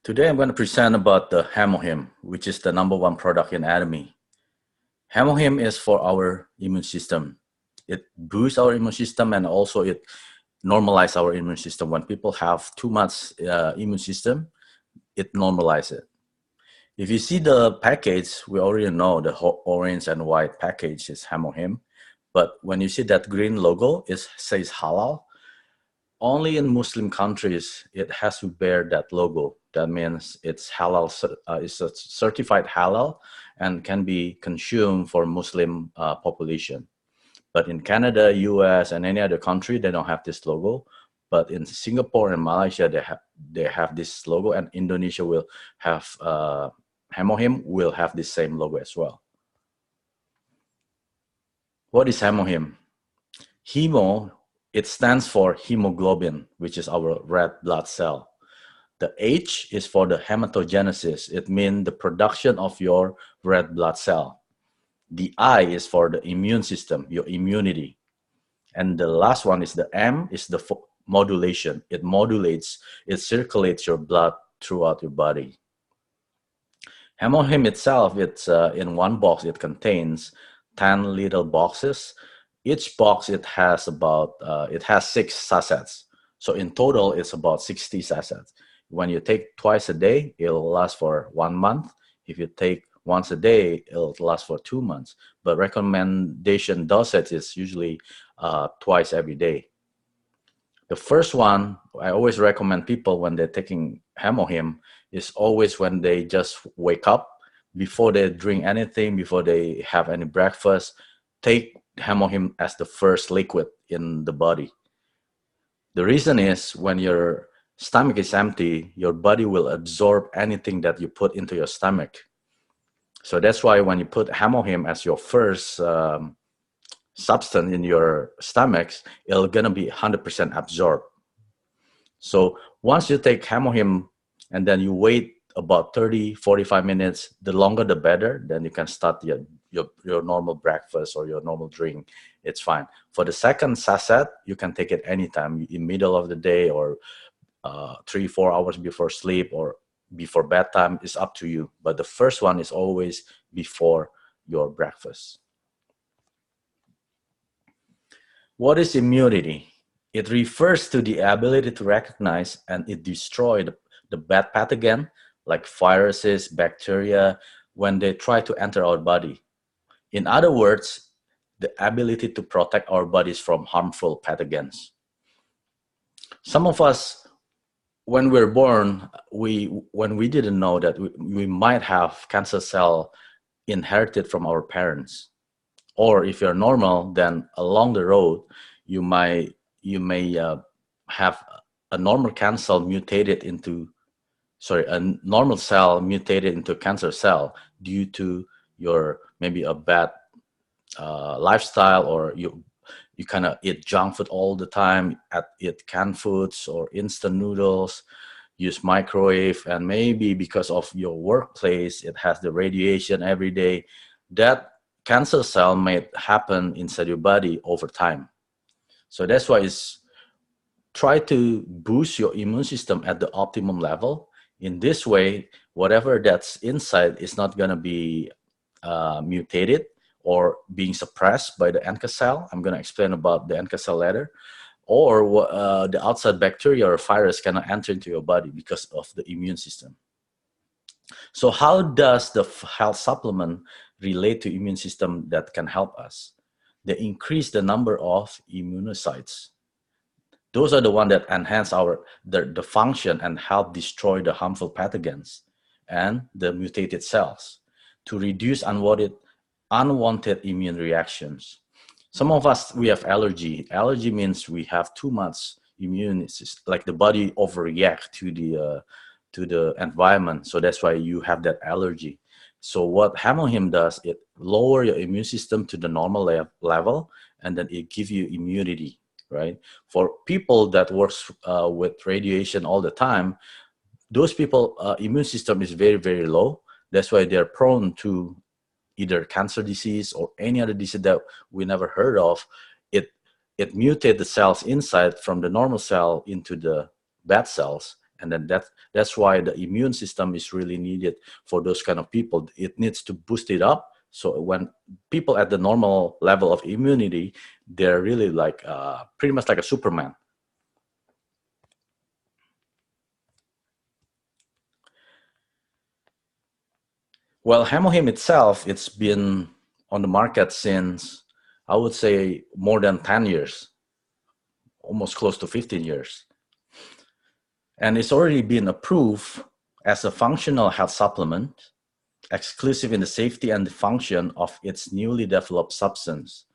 Today I'm going to present about the Hemo, which is the #1 product in Atomy. Hemo is for our immune system. It boosts our immune system and also it normalizes our immune system. When people have too much immune system, it normalizes it. If you see the package, we already know the orange and white package is Hemo. But when you see that green logo, it says halal. Only in Muslim countries, it has to bear that logo. That means it's halal, it's a certified halal and can be consumed for Muslim population. But in Canada, US, and any other country, they don't have this logo. But in Singapore and Malaysia, they have this logo, and Indonesia will have Hemo will have the same logo as well. What is Hemo? Hemo, it stands for hemoglobin, which is our red blood cell. The H is for the hematogenesis. It means the production of your red blood cell. The I is for the immune system, your immunity. And the last one is the M, is the modulation. It modulates, it circulates your blood throughout your body. Hemo itself, it's in one box, it contains 10 little boxes. Each box, it has 6 sachets. So in total, it's about 60 sachets. When you take twice a day, it'll last for 1 month. If you take once a day, it'll last for 2 months. But recommendation dosage is usually twice every day. The first one, I always recommend people when they're taking Hemo is always when they just wake up, before they drink anything, before they have any breakfast, take Hemo as the first liquid in the body. The reason is when your stomach is empty, your body will absorb anything that you put into your stomach. So that's why when you put Hemo as your first substance in your stomach, it's gonna be 100% absorbed. So once you take Hemo and then you wait about 30-45 minutes, the longer the better, then you can start your normal breakfast or your normal drink. It's fine. For the second sachet, you can take it anytime, in middle of the day or 3-4 hours before sleep or before bedtime. Is up to you. But the first one is always before your breakfast. What is immunity? It refers to the ability to recognize and it destroy the bad pathogen like viruses, bacteria, when they try to enter our body. In other words, the ability to protect our bodies from harmful pathogens. Some of us, when we're born, when we didn't know that we might have cancer cell inherited from our parents. Or if you're normal, then along the road, you may have a normal cancer cell mutated into a normal cell mutated into a cancer cell due to your maybe a bad lifestyle, or you kind of eat junk food all the time, eat canned foods or instant noodles, use microwave, and maybe because of your workplace, it has the radiation every day. That cancer cell may happen inside your body over time. So that's why it's try to boost your immune system at the optimum level. In this way, whatever that's inside is not going to be mutated or being suppressed by the NK cell. I'm going to explain about the NK cell later. Or the outside bacteria or virus cannot enter into your body because of the immune system. So how does the health supplement relate to immune system that can help us? They increase the number of immunocytes. Those are the ones that enhance the function and help destroy the harmful pathogens and the mutated cells to reduce unwanted immune reactions. Some of us, we have allergy. Allergy means we have too much immune, like the body overreact to the environment. So that's why you have that allergy. So what Hemo does, it lower your immune system to the normal level, and then it gives you immunity. Right? For people that works with radiation all the time, those people immune system is very, very low. That's why they're prone to either cancer disease or any other disease that we never heard of. It mutates the cells inside from the normal cell into the bad cells, And then that's why the immune system is really needed for those kind of people. It needs to boost it up. So when people at the normal level of immunity, they're really like pretty much like a Superman. Well, Hemohim itself, it's been on the market since, I would say, more than 10 years, almost close to 15 years. And it's already been approved as a functional health supplement, exclusive in the safety and the function of its newly developed substance.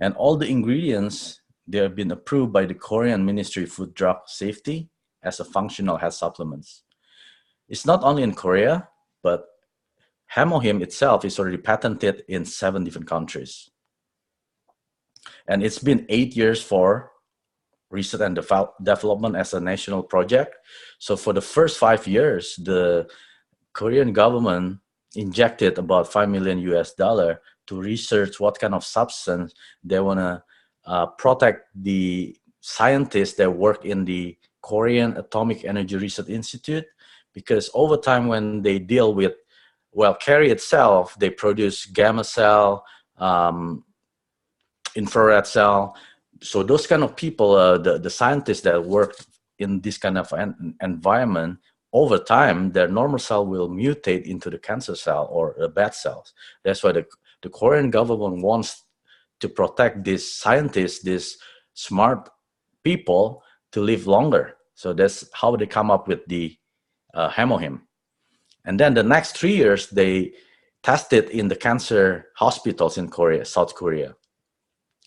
And all the ingredients, they have been approved by the Korean Ministry of Food Drug Safety as a functional health supplements. It's not only in Korea, but Hemohim itself is already patented in 7 different countries. And it's been 8 years for research and development as a national project. So for the first 5 years, the Korean government injected about $5 million to research what kind of substance they want to protect the scientists that work in the Korean Atomic Energy Research Institute, because over time when they deal with, well, Carrie itself, they produce gamma cell, infrared cell. So those kind of people, the scientists that work in this kind of environment, over time, their normal cell will mutate into the cancer cell or the bad cells. That's why the Korean government wants to protect these scientists, these smart people, to live longer. So that's how they come up with the Hemohim. And then the next 3 years, they tested in the cancer hospitals in Korea, South Korea.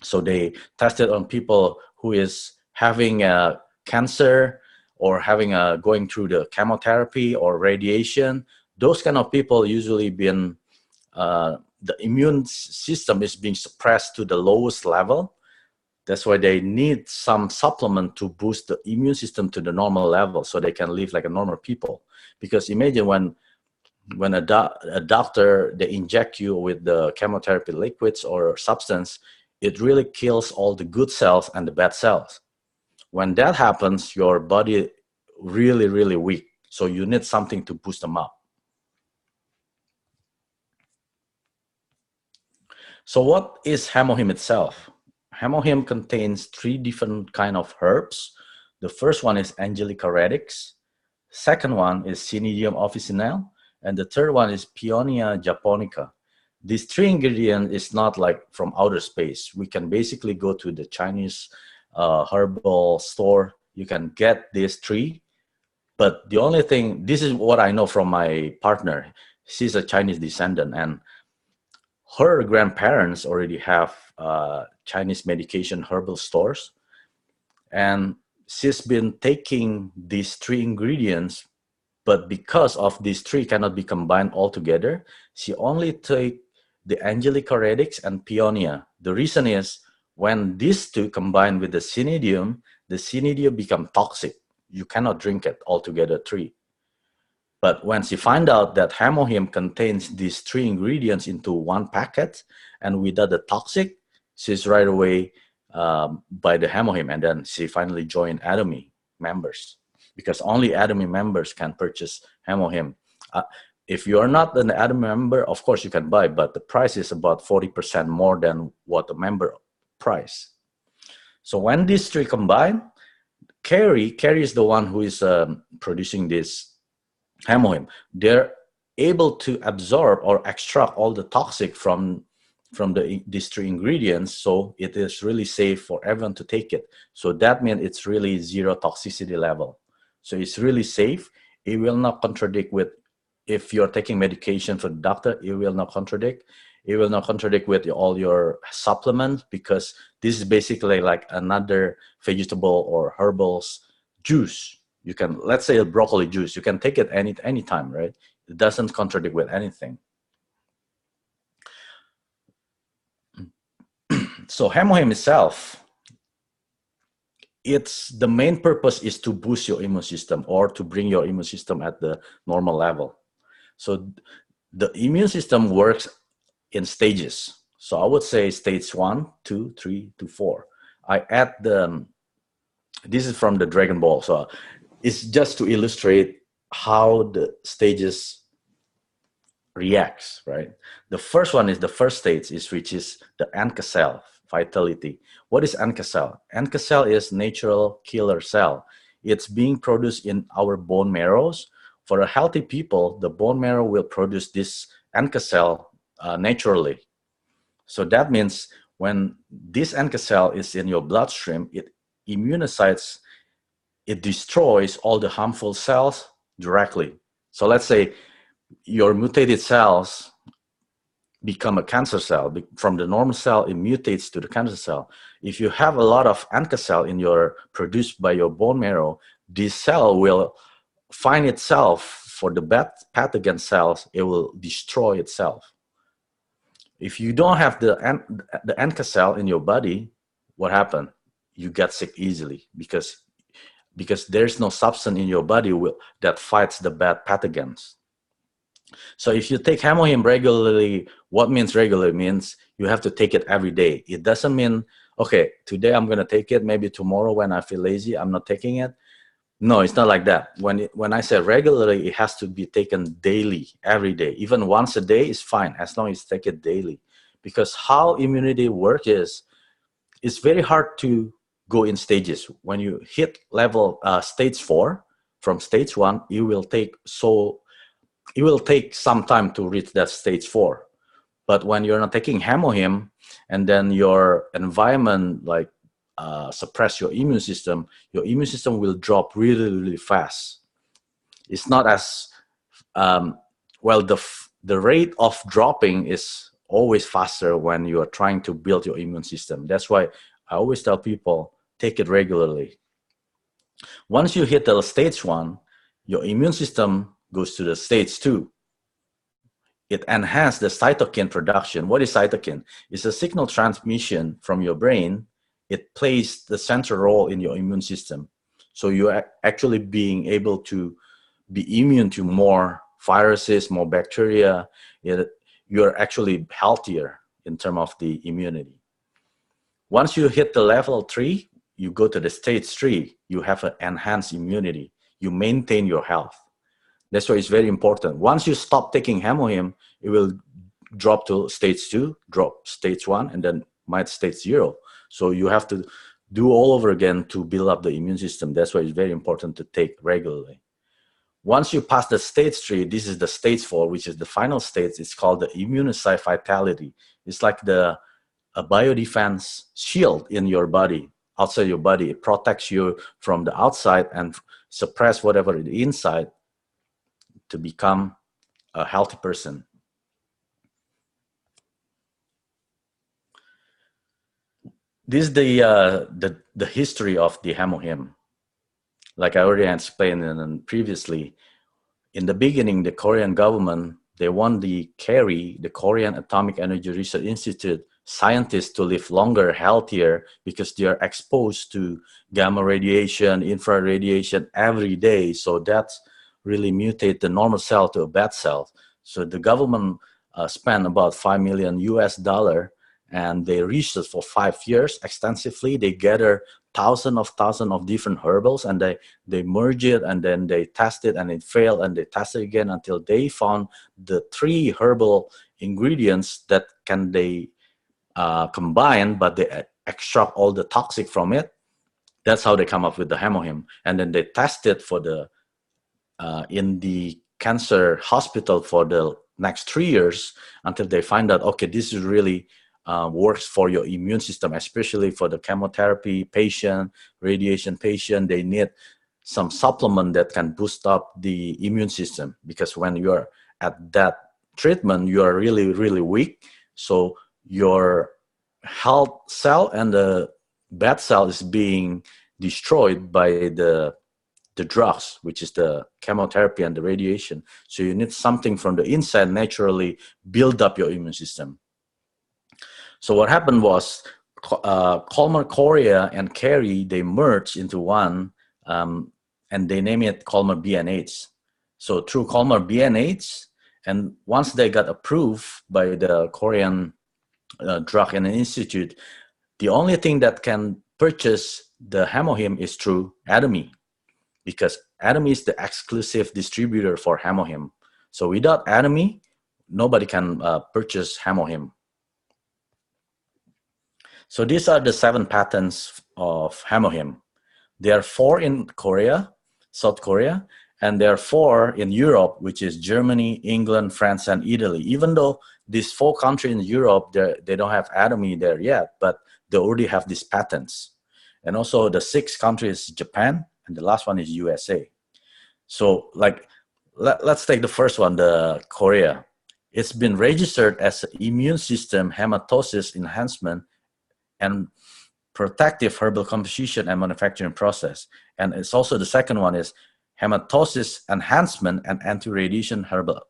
So they tested on people who is having cancer or having going through the chemotherapy or radiation. Those kind of people usually been, the immune system is being suppressed to the lowest level. That's why they need some supplement to boost the immune system to the normal level so they can live like a normal people. Because imagine when a doctor, they inject you with the chemotherapy liquids or substance, it really kills all the good cells and the bad cells. When that happens, your body really, really weak. So you need something to boost them up. So what is Hemohim itself? Hemohim contains 3 different kind of herbs. The first one is Angelica radix. Second one is Cnidium officinale. And the third one is Peonia japonica. These 3 ingredients is not like from outer space. We can basically go to the Chinese herbal store. You can get these 3. But the only thing, this is what I know from my partner. She's a Chinese descendant, and her grandparents already have Chinese medication herbal stores. And she's been taking these 3 ingredients, but because of these 3 cannot be combined all together, she only take the Angelica radix and Peonia. The reason is when these 2 combine with the Cnidium become toxic. You cannot drink it all together 3. But when she find out that Hemohim contains these 3 ingredients into 1 packet and without the toxic, she's right away by the Hemohim, and then she finally joined Atomy members, because only Atomy members can purchase Hemohim. If you are not an Atomy member, of course you can buy, but the price is about 40% more than what the member price. So when these 3 combine, Carrie is the one who is producing this Hemohim. They're able to absorb or extract all the toxic from these 3 ingredients, so it is really safe for everyone to take it. So that means it's really 0 toxicity level. So it's really safe. It will not contradict with, if you're taking medication for the doctor, it will not contradict. It will not contradict with all your supplements, because this is basically like another vegetable or herbals juice. You can, let's say a broccoli juice, you can take it any time, right? It doesn't contradict with anything. So Hemohim itself, its the main purpose is to boost your immune system or to bring your immune system at the normal level. So the immune system works in stages. So I would say stage 1, 2, 3 to 4. I add this is from the Dragon Ball. So It's just to illustrate how the stages reacts, right? The first one is the first stage, is which is the NK cell vitality. What is NK cell? NK cell is natural killer cell. It's being produced in our bone marrows. For a healthy people, the bone marrow will produce this NK cell naturally. So that means when this NK cell is in your bloodstream, it immunizes, it destroys all the harmful cells directly. So let's say your mutated cells become a cancer cell. From the normal cell, it mutates to the cancer cell. If you have a lot of NK cell in your produced by your bone marrow, this cell will find itself for the bad pathogen cells. It will destroy itself. If you don't have the NK cell in your body, what happens? You get sick easily because there's no substance in your body that fights the bad pathogens. So if you take Hemohim regularly, what means regularly means you have to take it every day. It doesn't mean, okay, today I'm going to take it, maybe tomorrow when I feel lazy, I'm not taking it. No, it's not like that. When I say regularly, it has to be taken daily, every day. Even once a day is fine, as long as you take it daily. Because how immunity works is, it's very hard to go in stages. When you hit level stage 4, from stage 1, it will take some time to reach that stage 4. But when you're not taking Hemohim, and then your environment like suppress your immune system will drop really, really fast. It's not as well. The rate of dropping is always faster when you are trying to build your immune system. That's why I always tell people, take it regularly. Once you hit the stage 1, your immune system goes to the stage 2. It enhances the cytokine production. What is cytokine? It's a signal transmission from your brain. It plays the central role in your immune system. So you're actually being able to be immune to more viruses, more bacteria. You're actually healthier in terms of the immunity. Once you hit the level 3, you go to the stage 3. You have an enhanced immunity. You maintain your health. That's why it's very important. Once you stop taking Hemohim, it will drop to stage 2, drop stage 1, and then might stage 0. So you have to do all over again to build up the immune system. That's why it's very important to take regularly. Once you pass the stage 3, this is the stage 4, which is the final stage. It's called the immunocyte vitality. It's like a biodefense shield in your body, outside your body. It protects you from the outside and suppress whatever is inside to become a healthy person. This is the history of the Hemohim. Like I already explained previously, in the beginning, the Korean government, they want the KERI, the Korean Atomic Energy Research Institute, scientists to live longer, healthier, because they are exposed to gamma radiation, infrared radiation every day. So that's really mutate the normal cell to a bad cell. So the government spent about $5 million US, and they researched for 5 years extensively. They gather thousands of different herbals, and they merge it, and then they test it, and it failed, and they test it again until they found the 3 herbal ingredients that can they combine, but they extract all the toxic from it. That's how they come up with the Hemohim. And then they test it for the in the cancer hospital for the next 3 years until they find out, okay, this is really works for your immune system, especially for the chemotherapy patient, radiation patient. They need some supplement that can boost up the immune system, because when you're at that treatment, you are really, really weak. So your health cell and the bad cell is being destroyed by the drugs, which is the chemotherapy and the radiation. So you need something from the inside naturally build up your immune system. So what happened was Colmar Korea and KERI, they merged into one, and they name it Colmar BNH. So through Colmar BNH, and once they got approved by the Korean Drug and Institute, the only thing that can purchase the Hemohim is through Atomy, because Atomy is the exclusive distributor for Hemohim. So without Atomy, nobody can purchase Hemohim. So these are the 7 patents of Hemohim. There are 4 in Korea, South Korea, and there are 4 in Europe, which is Germany, England, France, and Italy. Even though these 4 countries in Europe, they don't have Atomy there yet, but they already have these patents. And also the 6th country is Japan, and the last one is USA. So like, let's take the first one, the Korea. It's been registered as an immune system hematosis enhancement and protective herbal composition and manufacturing process. And it's also the second one is hematosis enhancement and anti-radiation herbal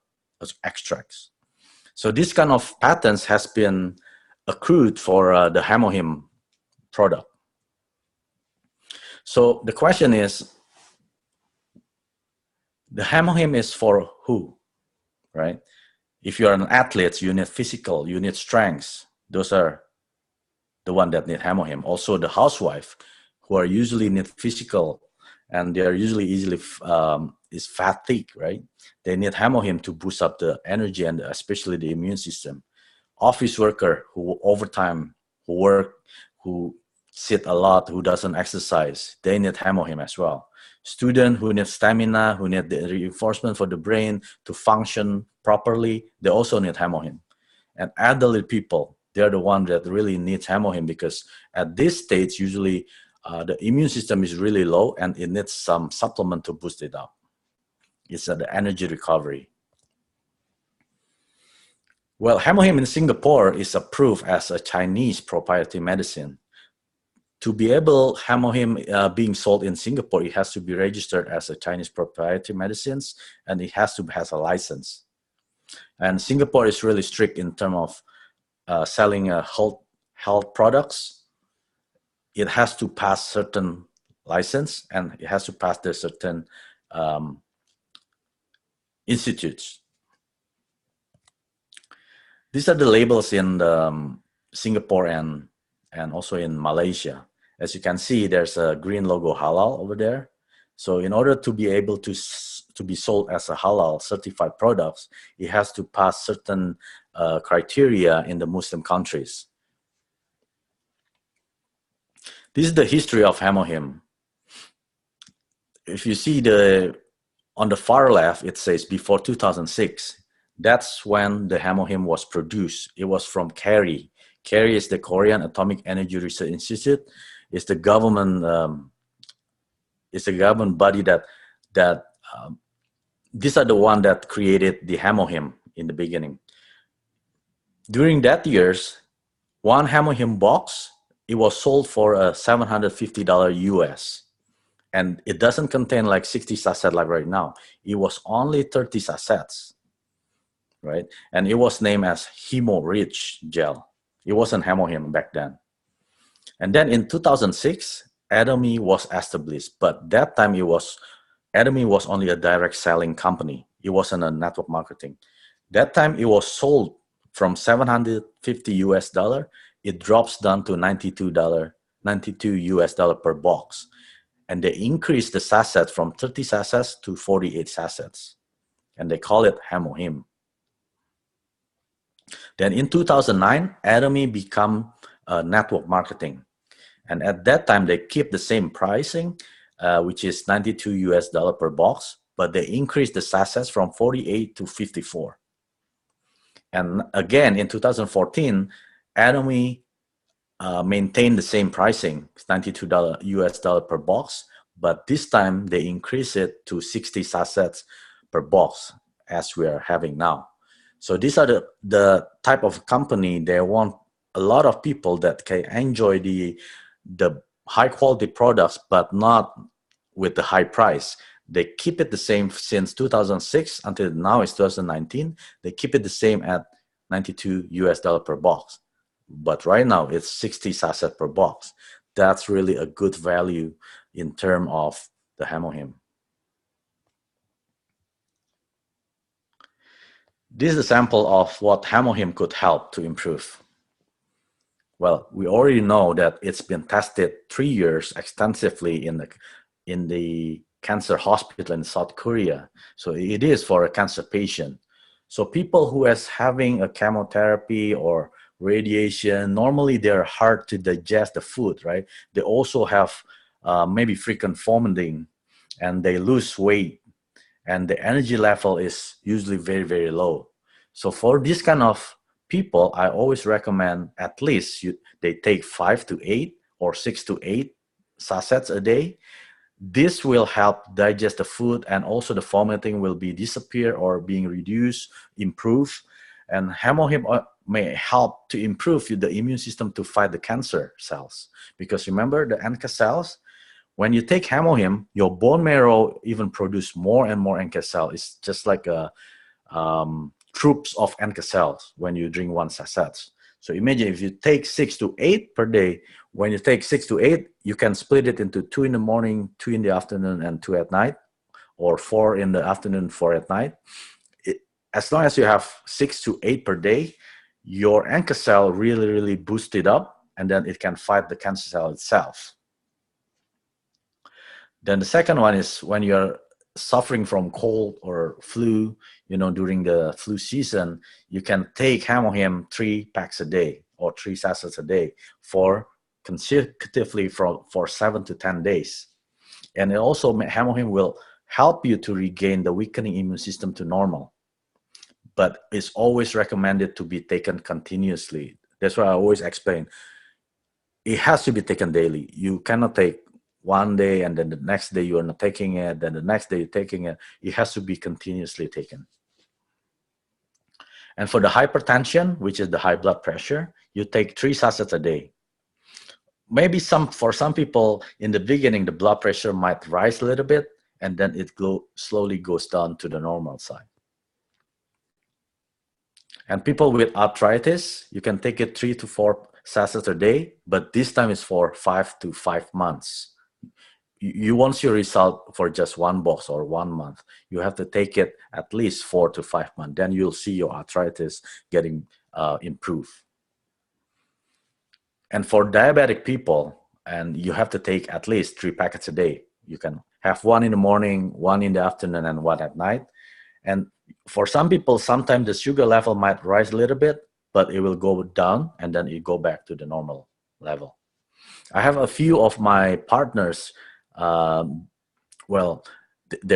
extracts. So this kind of patents has been accrued for the Hemohim product. So the question is, the Hemohim is for who, right? If you're an athlete, you need physical, you need strength. Those are the one that need Hemohim. Also the housewife, who are usually need physical, and they are usually easily is fatigued, right? They need Hemohim to boost up the energy and especially the immune system. Office worker who overtime, who work, who sit a lot, who doesn't exercise, they need Hemohim as well. Student who need stamina, who need the reinforcement for the brain to function properly, they also need Hemohim. And elderly people, they're the one that really needs Hemohim, because at this stage, usually the immune system is really low and it needs some supplement to boost it up. It's the energy recovery. Well, Hemohim in Singapore is approved as a Chinese proprietary medicine. To be able Hemohim being sold in Singapore, it has to be registered as a Chinese proprietary medicines, and it has to have a license. And Singapore is really strict in terms of selling health products. It has to pass certain license, and it has to pass the certain institutes. These are the labels in Singapore and also in Malaysia. As you can see, there's a green logo halal over there. So in order to be able to be sold as a halal certified products, it has to pass certain criteria in the Muslim countries. This is the history of Hemohim. If you see on the far left, it says before 2006. That's when the Hemohim was produced. It was from KERI. KERI is the Korean Atomic Energy Research Institute. It's the government. It's a government body that these are the one that created the Hemohim in the beginning. During that years, one Hemohim box, it was sold for $750 US. And it doesn't contain like 60 sachets like right now. It was only 30 sachets, right? And it was named as Hemo Rich Gel. It wasn't Hemohim back then. And then in 2006, Atomy was established. But that time Atomy was only a direct selling company. It wasn't a network marketing. That time it was sold from $750 US. It drops down to $92 US per box. And they increased the sachets from 30 sachets to 48 sachets. And they call it Hemohim. Then in 2009, Atomy became network marketing. And at that time, they keep the same pricing, which is $92 US per box, but they increased the sachets from 48 to 54. And again, in 2014, Atomy maintained the same pricing, $92 US per box, but this time they increase it to 60 sachets per box, as we are having now. So these are the type of company they want a lot of people that can enjoy the high quality products, but not with the high price. They keep it the same since 2006 until now it's 2019. They keep it the same at $92 US per box. But right now it's 60 sachets per box. That's really a good value in terms of the Hemohim. This is a sample of what Hemohim could help to improve. Well, we already know that it's been tested 3 years extensively in the cancer hospital in South Korea. So it is for a cancer patient. So people who is having a chemotherapy or radiation, normally they're hard to digest the food, right? They also have maybe frequent vomiting, and they lose weight, and the energy level is usually very, very low. So for this kind of people, I always recommend at least they take 5 to 8 or 6 to 8 sachets a day. This will help digest the food, and also the vomiting will be disappear or being reduced, improve. And hemohim may help to improve the immune system to fight the cancer cells. Because remember, the NK cells, when you take hemohim, your bone marrow even produce more and more NK cells. It's just like a troops of NK cells when you drink one sachet. So imagine if you take 6 to 8 per day. When you take 6 to 8, you can split it into 2 in the morning, 2 in the afternoon, and 2 at night, or 4 in the afternoon, 4 at night. As long as you have 6 to 8 per day, your NK cell really, really boosted up, and then it can fight the cancer cell itself. Then the second one is when you're suffering from cold or flu, during the flu season, you can take hemohim 3 packs a day or 3 sachets a day for consecutively for 7 to 10 days. And it also, hemohim will help you to regain the weakening immune system to normal. But it's always recommended to be taken continuously. That's why I always explain. It has to be taken daily. You cannot take one day and then the next day you are not taking it, then the next day you're taking it. It has to be continuously taken. And for the hypertension, which is the high blood pressure, you take 3 sachets a day. Maybe for some people in the beginning, the blood pressure might rise a little bit, and then it slowly goes down to the normal side. And people with arthritis, you can take it 3 to 4 sachets a day, but this time is for 5 to 5 months. You won't see a result for just 1 box or 1 month. You have to take it at least 4 to 5 months. Then you'll see your arthritis getting improved. And for diabetic people, and you have to take at least 3 packets a day. You can have 1 in the morning, 1 in the afternoon, and 1 at night. And for some people, sometimes the sugar level might rise a little bit, but it will go down, and then it go back to the normal level. I have a few of my partners, their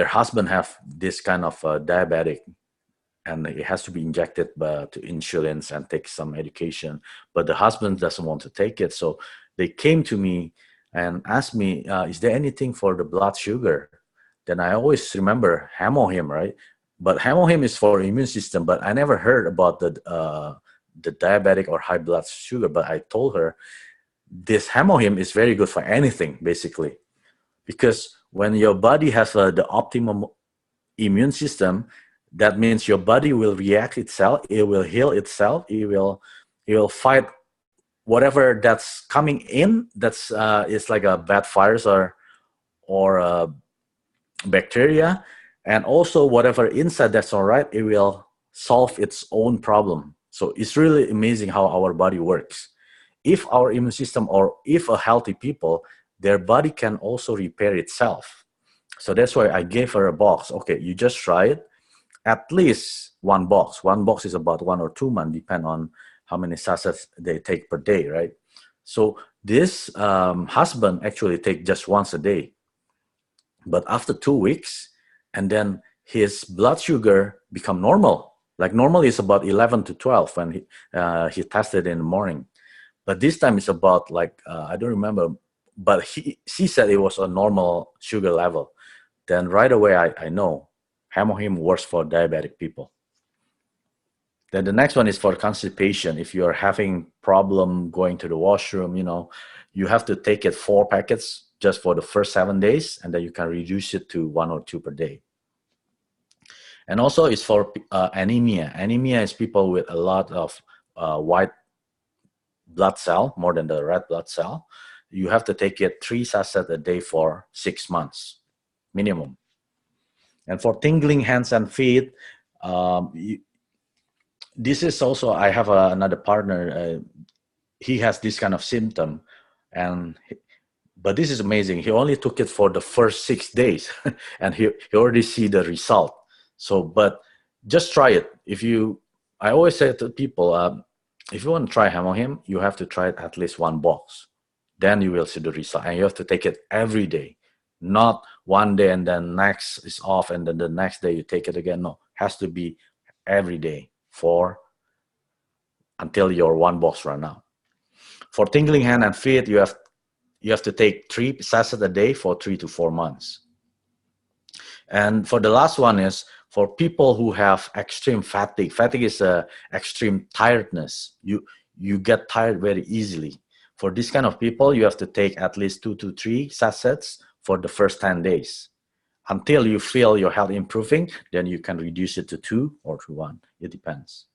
husband have this kind of diabetic, and it has to be injected to insulins and take some medication, but the husband doesn't want to take it. So they came to me and asked me, is there anything for the blood sugar? Then I always remember hemohim, right? But hemohim is for immune system, but I never heard about the diabetic or high blood sugar. But I told her, this hemohim is very good for anything, basically. Because when your body has the optimum immune system, that means your body will react itself, it will heal itself, it will fight whatever that's coming in, that's it's like a bad virus or bacteria, and also whatever inside that's all right, it will solve its own problem. So it's really amazing how our body works. If our immune system, or if a healthy people, their body can also repair itself. So that's why I gave her a box. Okay, you just try it. At least 1 box. 1 box is about 1 or 2 months, depend on how many sachets they take per day, right? So this husband actually take just once a day. But after 2 weeks, and then his blood sugar become normal. Like normally it's about 11 to 12 when he tested in the morning. But this time it's about I don't remember, but she said it was a normal sugar level. Then right away I know hemohim works for diabetic people. Then the next one is for constipation. If you're having problem going to the washroom, you have to take it 4 packets just for the first 7 days, and then you can reduce it to 1 or 2 per day. And also it's for anemia. Anemia is people with a lot of white blood cell, more than the red blood cell. You have to take it 3 sachets a day for 6 months minimum. And for tingling hands and feet, this is also, I have another partner, he has this kind of symptom, and But this is amazing. He only took it for the first 6 days, and he already see the result. So, but just try it. I always say to people, if you want to try Hemohim, you have to try it at least one box. Then you will see the result, and you have to take it every day, not one day and then next is off, and then the next day you take it again. No, has to be every day until your one box run out. For tingling hand and feet, you have to take 3 sachets a day for 3 to 4 months. And for the last one is for people who have extreme fatigue. Fatigue is extreme tiredness. You get tired very easily. For this kind of people, you have to take at least 2 to 3 sachets for the first 10 days. Until you feel your health improving, then you can reduce it to 2 or to 1. It depends.